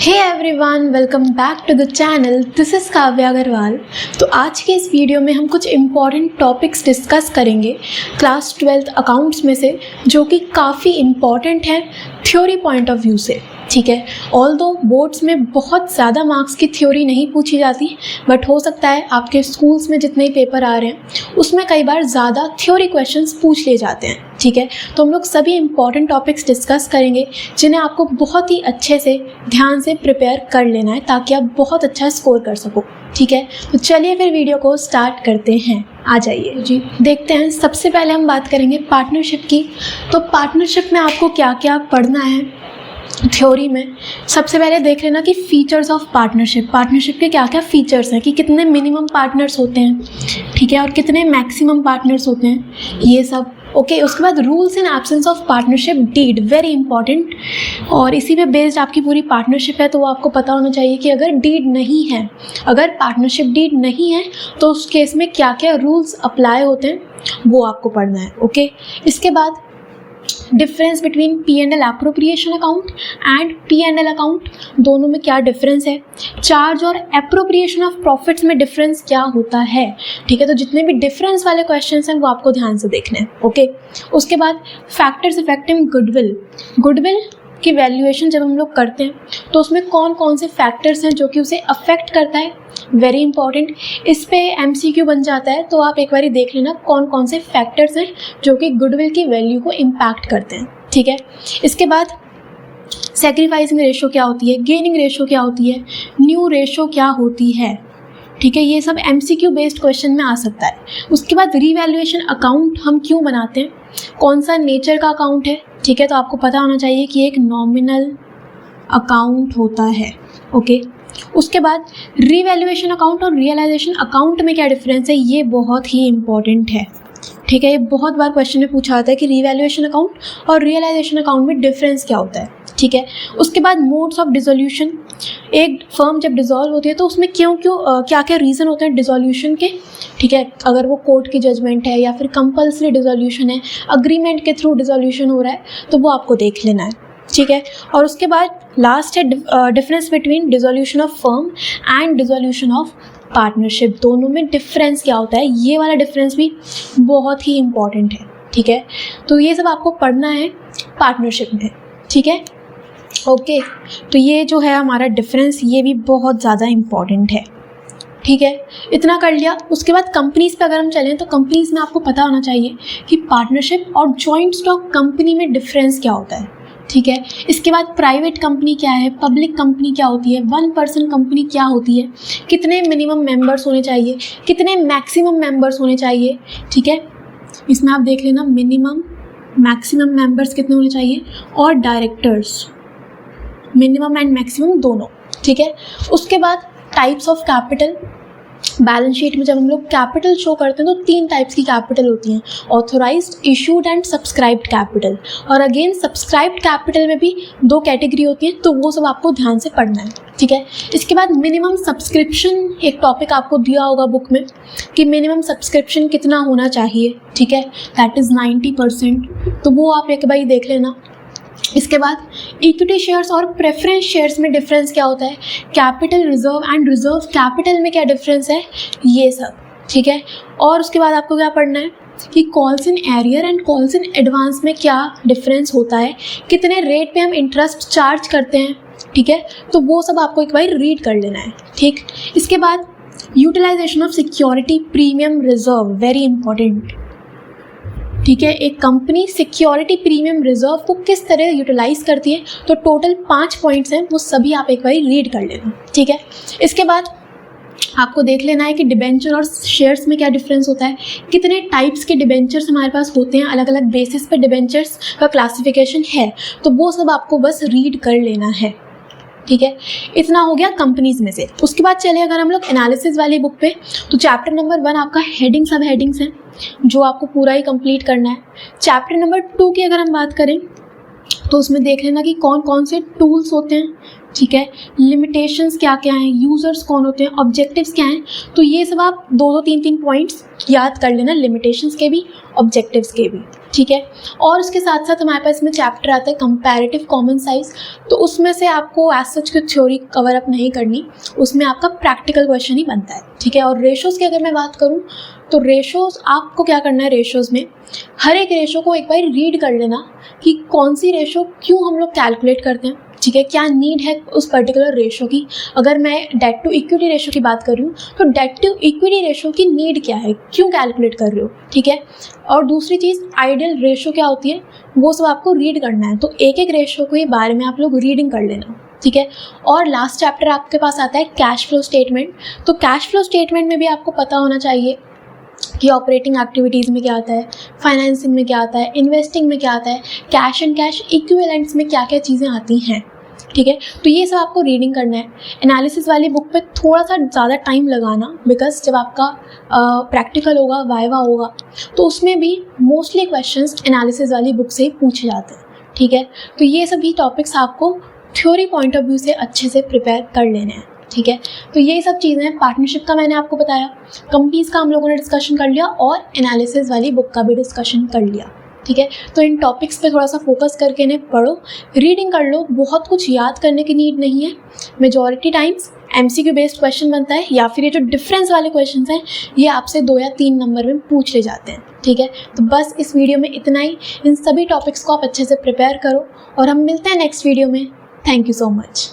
Hey everyone, welcome back to the channel. This is Kavya Agarwal. तो आज के इस वीडियो में हम कुछ इम्पॉर्टेंट टॉपिक्स डिस्कस करेंगे क्लास 12th अकाउंट्स में से, जो कि काफ़ी इम्पॉर्टेंट है थ्योरी पॉइंट ऑफ व्यू से। ठीक है, ऑल्दो बोर्ड्स में बहुत ज़्यादा मार्क्स की थ्योरी नहीं पूछी जाती, बट हो सकता है आपके स्कूल्स में जितने पेपर आ रहे हैं उसमें कई बार ज़्यादा थ्योरी क्वेश्चंस पूछ लिए जाते हैं। ठीक है, तो हम लोग सभी इंपॉर्टेंट टॉपिक्स डिस्कस करेंगे जिन्हें आपको बहुत ही अच्छे से ध्यान से प्रिपेयर कर लेना है ताकि आप बहुत अच्छा स्कोर कर सको। ठीक है, तो चलिए फिर वीडियो को स्टार्ट करते हैं। आ जाइए जी, देखते हैं। सबसे पहले हम बात करेंगे पार्टनरशिप की। तो पार्टनरशिप में आपको क्या क्या पढ़ना है थ्योरी में। सबसे पहले देख लेना कि फीचर्स ऑफ पार्टनरशिप के क्या क्या फीचर्स हैं, कि कितने मिनिमम पार्टनर्स होते हैं, ठीक है, और कितने मैक्सिमम पार्टनर्स होते हैं, ये सब। ओके, उसके बाद rules in absence of partnership deed, very important. और इसी पे बेस्ड आपकी पूरी पार्टनरशिप है, तो वो आपको पता होना चाहिए कि अगर डीड नहीं है, अगर पार्टनरशिप डीड नहीं है तो उस केस में क्या क्या रूल्स अप्लाई होते हैं वो आपको पढ़ना है। ओके, इसके बाद difference between P&L appropriation account and P&L account, दोनों में क्या डिफरेंस है। चार्ज और एप्रोप्रिएशन ऑफ प्रॉफिट्स में डिफरेंस क्या होता है। ठीक है, तो जितने भी डिफरेंस वाले क्वेश्चंस हैं वो आपको ध्यान से देखने हैं। ओके, उसके बाद फैक्टर्स अफेक्टिंग गुडविल की वैल्यूएशन जब हम लोग करते हैं तो उसमें कौन कौन से फैक्टर्स हैं जो कि उसे अफेक्ट करता है, वेरी इंपॉर्टेंट। इस पे MCQ बन जाता है, तो आप एक बार देख लेना कौन कौन से फैक्टर्स हैं जो कि गुडविल की वैल्यू को इम्पैक्ट करते हैं। ठीक है, इसके बाद सैक्रिफाइसिंग रेशो क्या होती है, गेनिंग रेशो क्या होती है, न्यू रेशो क्या होती है। ठीक है, ये सब MCQ बेस्ड क्वेश्चन में आ सकता है। उसके बाद रीवैल्यूएशन अकाउंट हम क्यों बनाते हैं, कौन सा नेचर का अकाउंट है। ठीक है, तो आपको पता होना चाहिए कि एक नॉमिनल अकाउंट होता है। ओके, उसके बाद रीवैल्यूएशन अकाउंट और रियलाइजेशन अकाउंट में क्या डिफरेंस है, ये बहुत ही इंपॉर्टेंट है। ठीक है, ये बहुत बार क्वेश्चन में पूछा जाता है कि रीवैल्यूएशन अकाउंट और रियलाइजेशन अकाउंट में डिफरेंस क्या होता है। ठीक है, उसके बाद मोड्स ऑफ डिसोल्यूशन, एक फर्म जब डिसॉल्व होती है तो उसमें क्या क्या रीज़न होते हैं डिसोल्यूशन के। ठीक है, अगर वो कोर्ट की जजमेंट है या फिर कंपल्सरी डिसोल्यूशन है, अग्रीमेंट के थ्रू डिसोल्यूशन हो रहा है, तो वो आपको देख लेना है। ठीक है, और उसके बाद लास्ट है difference between dissolution of firm and dissolution of partnership, दोनों में डिफरेंस क्या होता है। ये वाला डिफरेंस भी बहुत ही इंपॉर्टेंट है। ठीक है, तो ये सब आपको पढ़ना है पार्टनरशिप में। ठीक है, ओके, तो ये जो है हमारा डिफरेंस, ये भी बहुत ज़्यादा इम्पॉर्टेंट है। ठीक है, इतना कर लिया। उसके बाद कंपनीज़ पे अगर हम चलें तो कंपनीज़ में आपको पता होना चाहिए कि पार्टनरशिप और जॉइंट स्टॉक कंपनी में डिफरेंस क्या होता है। ठीक है, इसके बाद प्राइवेट कंपनी क्या है, पब्लिक कंपनी क्या होती है, 1 पर्सन कंपनी क्या होती है, कितने मिनिमम मेंबर्स होने चाहिए, कितने मैक्सिमम मेंबर्स होने चाहिए। ठीक है, इसमें आप देख लेना मिनिमम मैक्सिमम मेंबर्स कितने होने चाहिए, और डायरेक्टर्स मिनिमम एंड मैक्सिमम दोनों। ठीक है, उसके बाद types of capital, balance sheet में जब हम लोग कैपिटल शो करते हैं तो 3 टाइप्स की कैपिटल होती हैं, authorised, issued and subscribed capital. और अगेन सब्सक्राइब्ड कैपिटल में भी 2 कैटेगरी होती हैं, तो वो सब आपको ध्यान से पढ़ना है। ठीक है, इसके बाद मिनिमम सब्सक्रिप्शन, एक टॉपिक आपको दिया होगा बुक में कि मिनिमम सब्सक्रिप्शन कितना होना चाहिए। ठीक है, दैट इज़ 90%, तो वो आप एक बार देख लेना। इसके बाद इक्विटी शेयर्स और प्रेफरेंस शेयर्स में डिफरेंस क्या होता है, capital reserve and reserve capital में क्या डिफरेंस है, ये सब। ठीक है, और उसके बाद आपको क्या पढ़ना है कि calls in arrear and calls in advance में क्या डिफरेंस होता है, कितने रेट पे हम इंटरेस्ट चार्ज करते हैं। ठीक है, तो वो सब आपको एक बार रीड कर लेना है। ठीक, इसके बाद utilisation of security premium reserve, very important. ठीक है, एक कंपनी सिक्योरिटी प्रीमियम रिजर्व को किस तरह यूटिलाइज करती है, तो टोटल 5 पॉइंट्स हैं, वो सभी आप एक बार रीड कर लेना। ठीक है, इसके बाद आपको देख लेना है कि डिबेंचर और शेयर्स में क्या डिफरेंस होता है, कितने टाइप्स के डिबेंचर्स हमारे पास होते हैं, अलग अलग बेसिस पे डिबेंचर्स का क्लासिफिकेशन है, तो वो सब आपको बस रीड कर लेना है। ठीक है, इतना हो गया कंपनीज में से। उसके बाद चले अगर हम लोग एनालिसिस वाली बुक पे, तो चैप्टर नंबर 1 आपका हेडिंग सब हेडिंग्स हैं जो आपको पूरा ही कंप्लीट करना है। चैप्टर नंबर 2 की अगर हम बात करें तो उसमें देख लेना कि कौन कौन से टूल्स होते हैं। ठीक है, लिमिटेशंस क्या क्या हैं, यूज़र्स कौन होते हैं, ऑब्जेक्टिव्स क्या हैं, तो ये सब आप 2-2, 3-3 पॉइंट्स याद कर लेना, लिमिटेशंस के भी ऑब्जेक्टिव्स के भी। ठीक है। और उसके साथ साथ हमारे पास इसमें चैप्टर आता है कंपैरेटिव कॉमन साइज। तो उसमें से आपको एज सच की थ्योरी कवर अप नहीं करनी, उसमें आपका प्रैक्टिकल क्वेश्चन ही बनता है, ठीक है। और रेशोज़ की अगर मैं बात करूँ तो रेशोज़ आपको क्या करना है, रेशोज़ में हर एक रेशो को एक बार रीड कर लेना कि कौन सी रेशो क्यों हम लोग कैलकुलेट करते हैं, ठीक है, क्या नीड है उस पर्टिकुलर रेशो की। अगर मैं डेट टू इक्विटी रेशो की बात कर रही हूँ तो डेट टू इक्विटी रेशो की नीड क्या है, क्यों कैलकुलेट कर रहे हो, ठीक है। और दूसरी चीज़ आइडियल रेशो क्या होती है, वो सब आपको रीड करना है। तो एक एक रेशो के बारे में आप लोग रीडिंग कर लेना, ठीक है। और लास्ट चैप्टर आपके पास आता है कैश फ्लो स्टेटमेंट। तो कैश फ्लो स्टेटमेंट में भी आपको पता होना चाहिए कि ऑपरेटिंग एक्टिविटीज़ में क्या आता है, फाइनेंसिंग में क्या आता है, इन्वेस्टिंग में क्या आता है, कैश एंड कैश इक्विवेलेंट्स में क्या क्या चीज़ें आती हैं, ठीक है। तो ये सब आपको रीडिंग करना है। एनालिसिस वाली बुक पे थोड़ा सा ज़्यादा टाइम लगाना, बिकॉज जब आपका प्रैक्टिकल होगा, वाइवा होगा, तो उसमें भी मोस्टली क्वेश्चंस एनालिसिस वाली बुक से ही पूछे जाते हैं, ठीक है। तो ये सभी टॉपिक्स आपको थ्योरी पॉइंट ऑफ व्यू से अच्छे से प्रिपेयर कर लेने हैं, ठीक है। तो ये सब चीज़ें हैं। पार्टनरशिप का मैंने आपको बताया, कंपनीज का हम लोगों ने डिस्कशन कर लिया और एनालिसिस वाली बुक का भी डिस्कशन कर लिया, ठीक है। तो इन टॉपिक्स पे थोड़ा सा फोकस करके इन्हें पढ़ो, रीडिंग कर लो। बहुत कुछ याद करने की नीड नहीं है। Majority times MCQ based question बनता है, या फिर ये जो डिफरेंस वाले क्वेश्चन हैं ये आपसे 2 या 3 नंबर में पूछ ले जाते हैं, ठीक है। तो बस इस वीडियो में इतना ही। इन सभी टॉपिक्स को आप अच्छे से प्रिपेयर करो और हम मिलते हैं नेक्स्ट वीडियो में। Thank you so much.